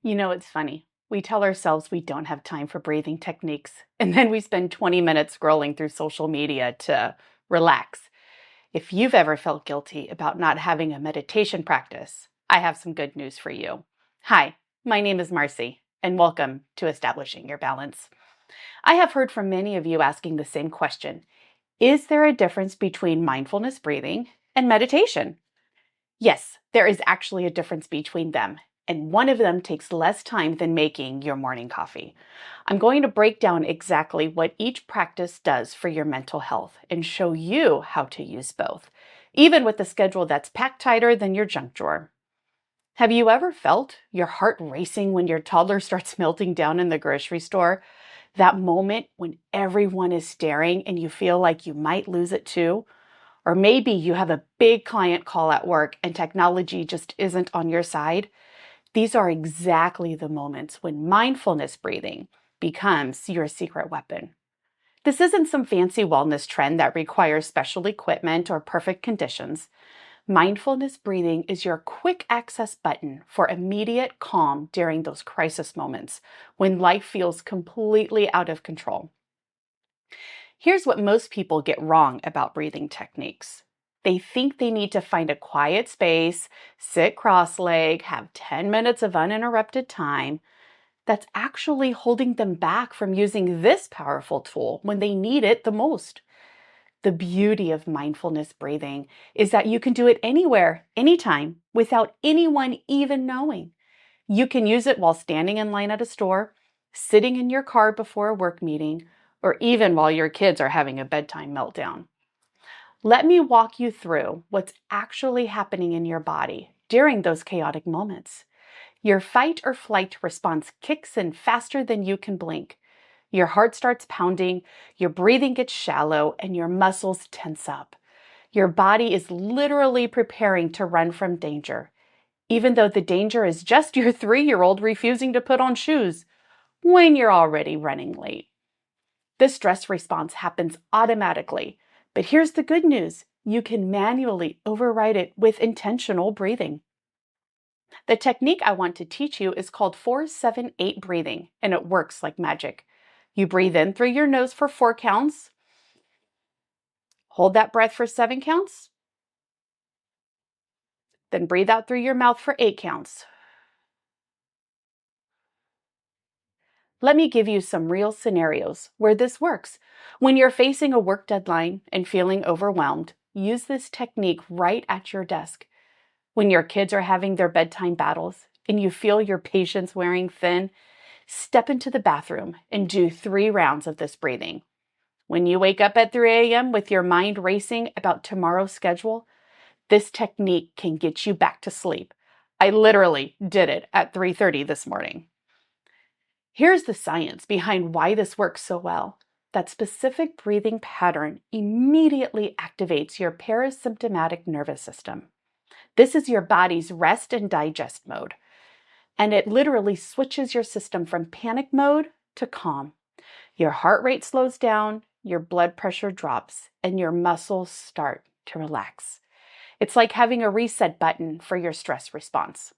You know, it's funny. We tell ourselves we don't have time for breathing techniques, and then we spend 20 minutes scrolling through social media to relax. If you've ever felt guilty about not having a meditation practice, I have some good news for you. Hi, my name is Marcy, and welcome to Establishing Your Balance. I have heard from many of you asking the same question. Is there a difference between mindfulness breathing and meditation? Yes, there is actually a difference between them, and one of them takes less time than making your morning coffee. I'm going to break down exactly what each practice does for your mental health and show you how to use both, even with a schedule that's packed tighter than your junk drawer. Have you ever felt your heart racing when your toddler starts melting down in the grocery store? That moment when everyone is staring and you feel like you might lose it too? Or maybe you have a big client call at work and technology just isn't on your side. These are exactly the moments when mindfulness breathing becomes your secret weapon. This isn't some fancy wellness trend that requires special equipment or perfect conditions. Mindfulness breathing is your quick access button for immediate calm during those crisis moments when life feels completely out of control. Here's what most people get wrong about breathing techniques. They think they need to find a quiet space, sit cross-legged, have 10 minutes of uninterrupted time. That's actually holding them back from using this powerful tool when they need it the most. The beauty of mindfulness breathing is that you can do it anywhere, anytime, without anyone even knowing. You can use it while standing in line at a store, sitting in your car before a work meeting, or even while your kids are having a bedtime meltdown. Let me walk you through what's actually happening in your body during those chaotic moments. Your fight or flight response kicks in faster than you can blink. Your heart starts pounding, your breathing gets shallow, and your muscles tense up. Your body is literally preparing to run from danger, even though the danger is just your 3-year-old refusing to put on shoes when you're already running late. This stress response happens automatically, but here's the good news. You can manually override it with intentional breathing. The technique I want to teach you is called 4-7-8 breathing, and it works like magic. You breathe in through your nose for 4 counts, hold that breath for 7 counts, then breathe out through your mouth for 8 counts. Let me give you some real scenarios where this works. When you're facing a work deadline and feeling overwhelmed, use this technique right at your desk. When your kids are having their bedtime battles and you feel your patience wearing thin, step into the bathroom and do 3 rounds of this breathing. When you wake up at 3 a.m. with your mind racing about tomorrow's schedule, this technique can get you back to sleep. I literally did it at 3:30 this morning. Here's the science behind why this works so well. That specific breathing pattern immediately activates your parasympathetic nervous system. This is your body's rest and digest mode, and it literally switches your system from panic mode to calm. Your heart rate slows down, your blood pressure drops, and your muscles start to relax. It's like having a reset button for your stress response.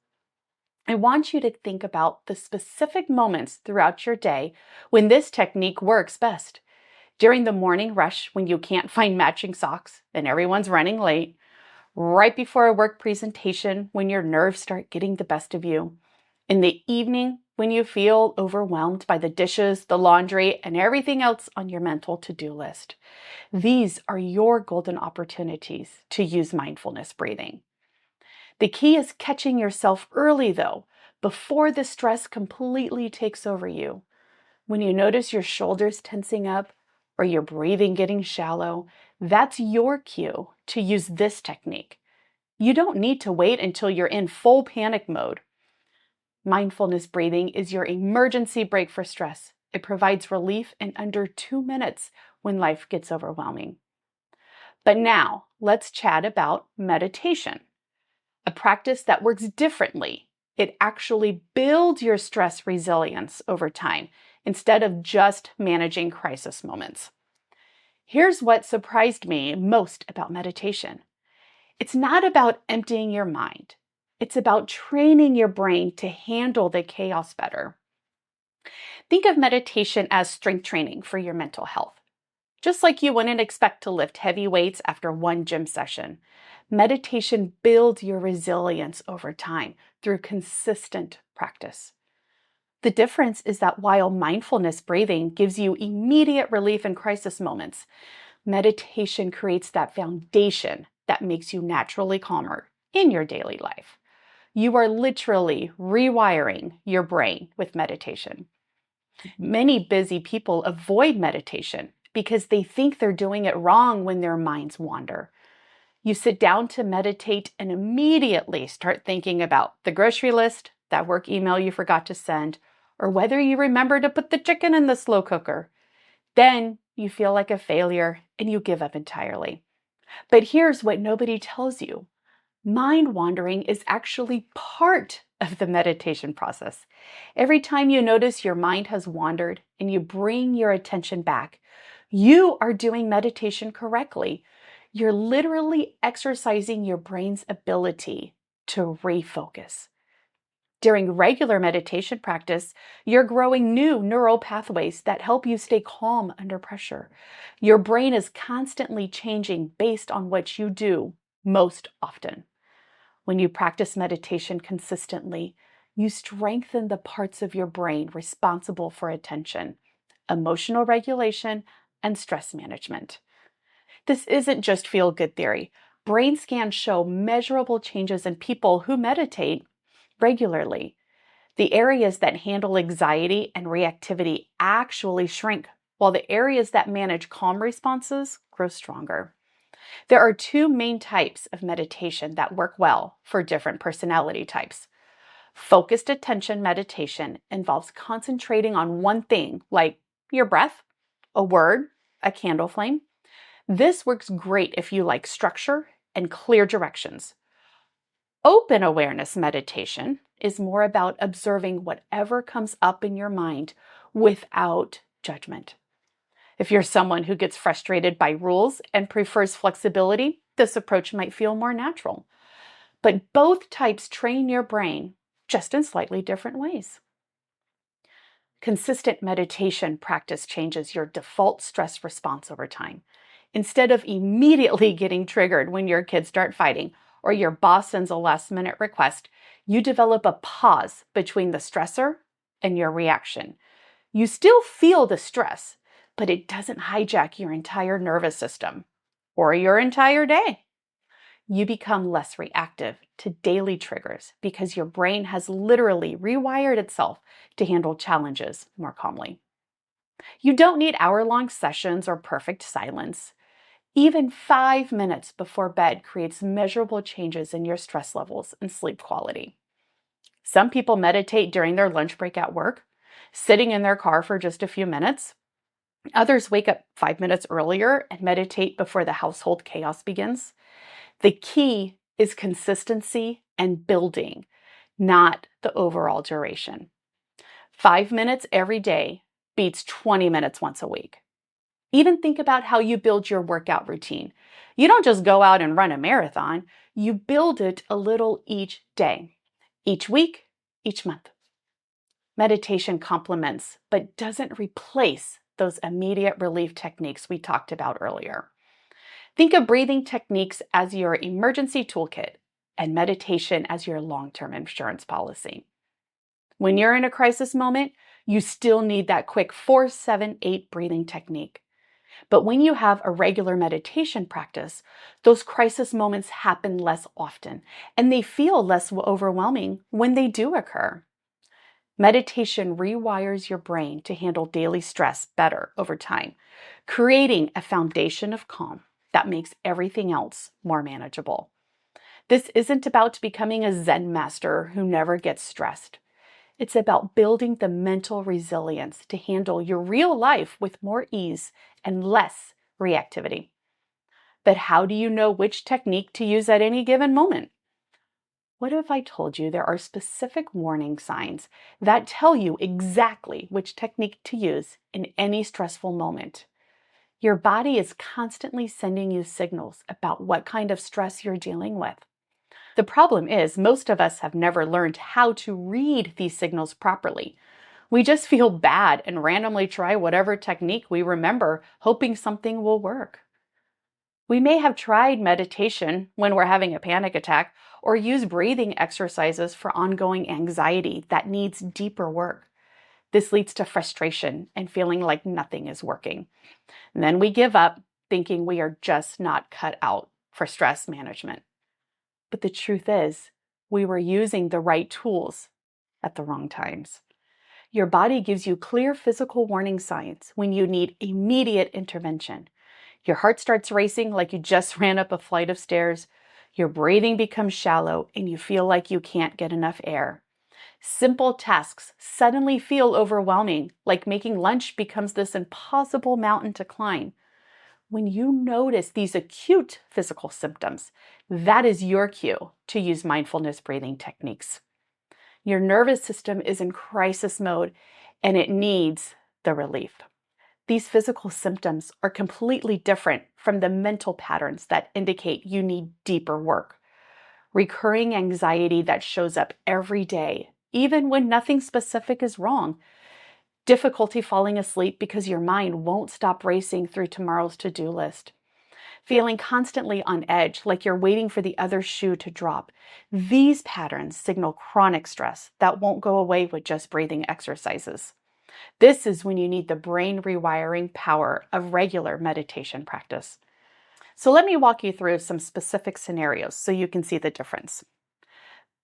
I want you to think about the specific moments throughout your day when this technique works best. During the morning rush when you can't find matching socks and everyone's running late, right before a work presentation when your nerves start getting the best of you, in the evening when you feel overwhelmed by the dishes, the laundry, and everything else on your mental to-do list. These are your golden opportunities to use mindfulness breathing. The key is catching yourself early, though, before the stress completely takes over you. When you notice your shoulders tensing up or your breathing getting shallow, that's your cue to use this technique. You don't need to wait until you're in full panic mode. Mindfulness breathing is your emergency brake for stress. It provides relief in under 2 minutes when life gets overwhelming. But now, let's chat about meditation. A practice that works differently. It actually builds your stress resilience over time instead of just managing crisis moments. Here's what surprised me most about meditation. It's not about emptying your mind. It's about training your brain to handle the chaos better. Think of meditation as strength training for your mental health. Just like you wouldn't expect to lift heavy weights after one gym session, meditation builds your resilience over time through consistent practice. The difference is that while mindfulness breathing gives you immediate relief in crisis moments, meditation creates that foundation that makes you naturally calmer in your daily life. You are literally rewiring your brain with meditation. Many busy people avoid meditation because they think they're doing it wrong when their minds wander. You sit down to meditate and immediately start thinking about the grocery list, that work email you forgot to send, or whether you remember to put the chicken in the slow cooker. Then you feel like a failure and you give up entirely. But here's what nobody tells you. Mind wandering is actually part of the meditation process. Every time you notice your mind has wandered and you bring your attention back, you are doing meditation correctly. You're literally exercising your brain's ability to refocus. During regular meditation practice, you're growing new neural pathways that help you stay calm under pressure. Your brain is constantly changing based on what you do most often. When you practice meditation consistently, you strengthen the parts of your brain responsible for attention, emotional regulation, and stress management. This isn't just feel-good theory. Brain scans show measurable changes in people who meditate regularly. The areas that handle anxiety and reactivity actually shrink, while the areas that manage calm responses grow stronger. There are two main types of meditation that work well for different personality types. Focused attention meditation involves concentrating on one thing, like your breath, a word, a candle flame. This works great if you like structure and clear directions. Open awareness meditation is more about observing whatever comes up in your mind without judgment. If you're someone who gets frustrated by rules and prefers flexibility, this approach might feel more natural. But both types train your brain, just in slightly different ways. Consistent meditation practice changes your default stress response over time. Instead of immediately getting triggered when your kids start fighting or your boss sends a last-minute request, you develop a pause between the stressor and your reaction. You still feel the stress, but it doesn't hijack your entire nervous system or your entire day. You become less reactive to daily triggers because your brain has literally rewired itself to handle challenges more calmly. You don't need hour-long sessions or perfect silence. Even 5 minutes before bed creates measurable changes in your stress levels and sleep quality. Some people meditate during their lunch break at work, sitting in their car for just a few minutes. Others wake up 5 minutes earlier and meditate before the household chaos begins. The key is consistency and building, not the overall duration. 5 minutes every day beats 20 minutes once a week. Even think about how you build your workout routine. You don't just go out and run a marathon. You build it a little each day, each week, each month. Meditation complements, but doesn't replace those immediate relief techniques we talked about earlier. Think of breathing techniques as your emergency toolkit and meditation as your long-term insurance policy. When you're in a crisis moment, you still need that quick 4-7-8 breathing technique. But when you have a regular meditation practice, those crisis moments happen less often, and they feel less overwhelming when they do occur. Meditation rewires your brain to handle daily stress better over time, creating a foundation of calm that makes everything else more manageable. This isn't about becoming a Zen master who never gets stressed. It's about building the mental resilience to handle your real life with more ease and less reactivity. But how do you know which technique to use at any given moment? What if I told you there are specific warning signs that tell you exactly which technique to use in any stressful moment? Your body is constantly sending you signals about what kind of stress you're dealing with. The problem is, most of us have never learned how to read these signals properly. We just feel bad and randomly try whatever technique we remember, hoping something will work. We may have tried meditation when we're having a panic attack or use breathing exercises for ongoing anxiety that needs deeper work. This leads to frustration and feeling like nothing is working. And then we give up, thinking we are just not cut out for stress management. But the truth is, we were using the right tools at the wrong times. Your body gives you clear physical warning signs when you need immediate intervention. Your heart starts racing like you just ran up a flight of stairs. Your breathing becomes shallow and you feel like you can't get enough air. Simple tasks suddenly feel overwhelming, like making lunch becomes this impossible mountain to climb. When you notice these acute physical symptoms, that is your cue to use mindfulness breathing techniques. Your nervous system is in crisis mode and it needs the relief. These physical symptoms are completely different from the mental patterns that indicate you need deeper work. Recurring anxiety that shows up every day, even when nothing specific is wrong. Difficulty falling asleep because your mind won't stop racing through tomorrow's to-do list. Feeling constantly on edge, like you're waiting for the other shoe to drop. These patterns signal chronic stress that won't go away with just breathing exercises. This is when you need the brain rewiring power of regular meditation practice. So let me walk you through some specific scenarios so you can see the difference.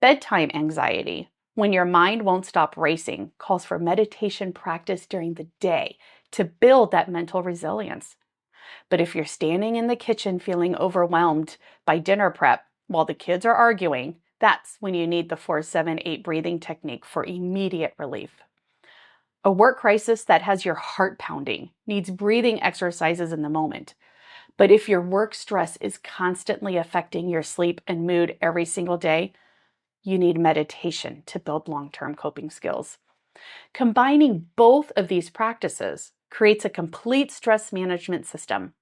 Bedtime anxiety, when your mind won't stop racing, calls for meditation practice during the day to build that mental resilience. But if you're standing in the kitchen feeling overwhelmed by dinner prep while the kids are arguing, that's when you need the 4-7-8 breathing technique for immediate relief. A work crisis that has your heart pounding needs breathing exercises in the moment. But if your work stress is constantly affecting your sleep and mood every single day, you need meditation to build long-term coping skills. Combining both of these practices creates a complete stress management system.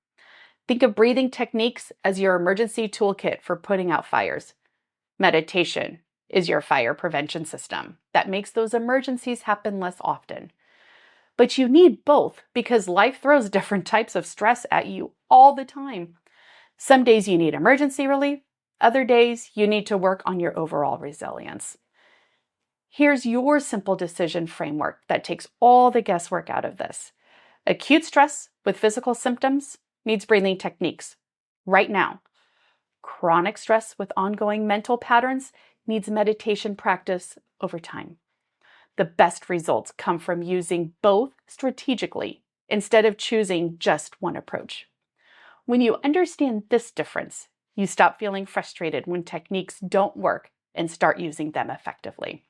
Think of breathing techniques as your emergency toolkit for putting out fires. Meditation is your fire prevention system that makes those emergencies happen less often. But you need both because life throws different types of stress at you all the time. Some days you need emergency relief, other days you need to work on your overall resilience. Here's your simple decision framework that takes all the guesswork out of this. Acute stress with physical symptoms needs breathing techniques right now. Chronic stress with ongoing mental patterns needs meditation practice over time. The best results come from using both strategically instead of choosing just one approach. When you understand this difference, you stop feeling frustrated when techniques don't work and start using them effectively.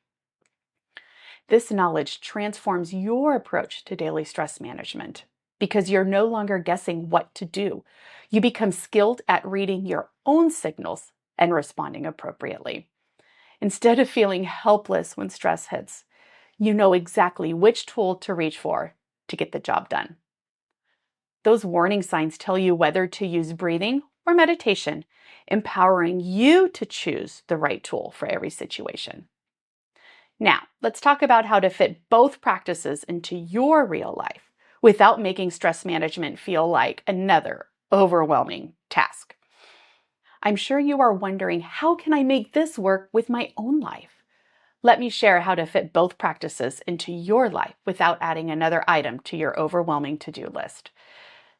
This knowledge transforms your approach to daily stress management because you're no longer guessing what to do. You become skilled at reading your own signals and responding appropriately. Instead of feeling helpless when stress hits, you know exactly which tool to reach for to get the job done. Those warning signs tell you whether to use breathing or meditation, empowering you to choose the right tool for every situation. Now, let's talk about how to fit both practices into your real life without making stress management feel like another overwhelming task. I'm sure you are wondering, how can I make this work with my own life? Let me share how to fit both practices into your life without adding another item to your overwhelming to-do list.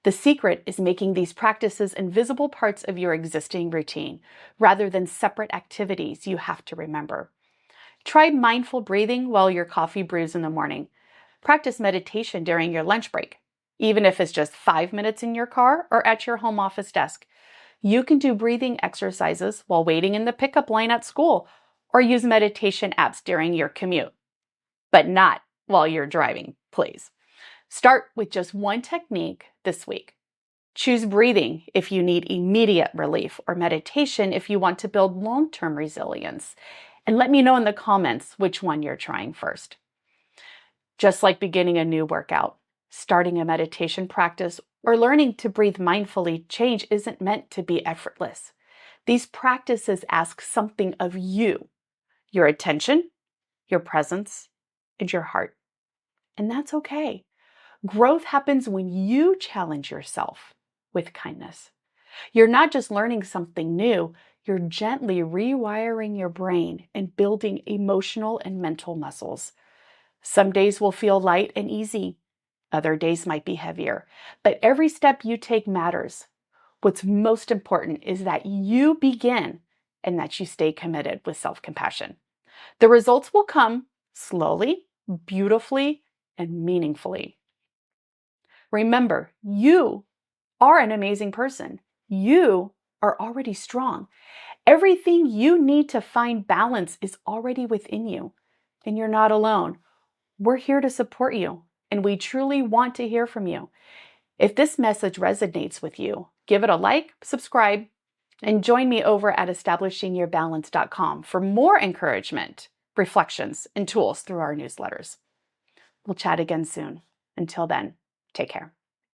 The secret is making these practices invisible parts of your existing routine rather than separate activities you have to remember. Try mindful breathing while your coffee brews in the morning. Practice meditation during your lunch break, even if it's just 5 minutes in your car or at your home office desk. You can do breathing exercises while waiting in the pickup line at school or use meditation apps during your commute, but not while you're driving, please. Start with just one technique this week. Choose breathing if you need immediate relief or meditation if you want to build long-term resilience. And let me know in the comments which one you're trying first. Just like beginning a new workout, starting a meditation practice, or learning to breathe mindfully, change isn't meant to be effortless. These practices ask something of you, your attention, your presence, and your heart. And that's okay. Growth happens when you challenge yourself with kindness. You're not just learning something new, you're gently rewiring your brain and building emotional and mental muscles. Some days will feel light and easy. Other days might be heavier. But every step you take matters. What's most important is that you begin and that you stay committed with self-compassion. The results will come slowly, beautifully, and meaningfully. Remember, you are an amazing person. You are already strong. Everything you need to find balance is already within you, and you're not alone. We're here to support you, and we truly want to hear from you. If this message resonates with you, give it a like, subscribe, and join me over at establishingyourbalance.com for more encouragement, reflections, and tools through our newsletters. We'll chat again soon. Until then, take care.